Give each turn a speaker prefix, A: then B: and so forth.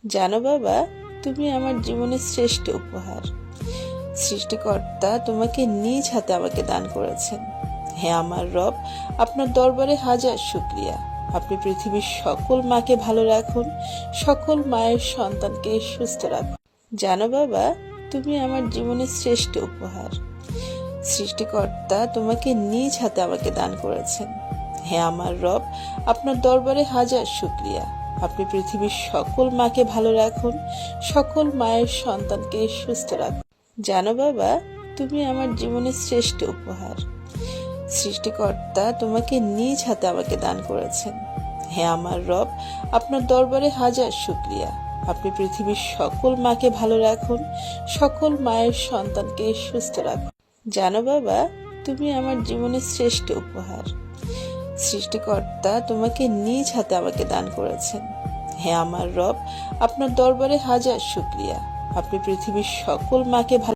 A: জানো বাবা, তুমি আমার জীবনের শ্রেষ্ঠ উপহার। সৃষ্টিকর্তা তোমাকে নিজ হাতে আমাকে দান করেছেন। হ্যাঁ আমার রব, আপনার দরবারে হাজার শুকরিয়া। আপনি পৃথিবীর সকল মাকে ভালো রাখুন, সকল মায়ের সন্তানকে সুস্থ রাখুন। জানো বাবা, তুমি আমার জীবনের শ্রেষ্ঠ উপহার। সৃষ্টিকর্তা তোমাকে নিজ হাতে আমাকে দান করেছেন। হ্যাঁ আমার রব, আপনার দরবারে হাজার শুকরিয়া। আপনি পৃথিবীর সকল মাকে ভালো রাখুন, সকল মায়ের সন্তানকে সুস্থ রাখুন। জানো বাবা, তুমি আমার জীবনের শ্রেষ্ঠ উপহার। সৃষ্টিকর্তা তোমাকে নিজ হাতে আমাকে দান করেছেন। হ্যাঁ আমার রব, আপনার দরবারে হাজার শুকরিয়া। আপনি পৃথিবীর সকল মাকে ভালো রাখুন, সকল মায়ের সন্তানকে সুস্থ রাখুন। জানো বাবা, তুমি আমার জীবনের শ্রেষ্ঠ উপহার। সৃষ্টিকর্তা তোমাকে নিজ হাতে আমাকে দান করেছেন। হ্যাঁ আমার রব, আপনার দরবারে হাজার শুকরিয়া। আপনি পৃথিবীর সকল মাকে ভালো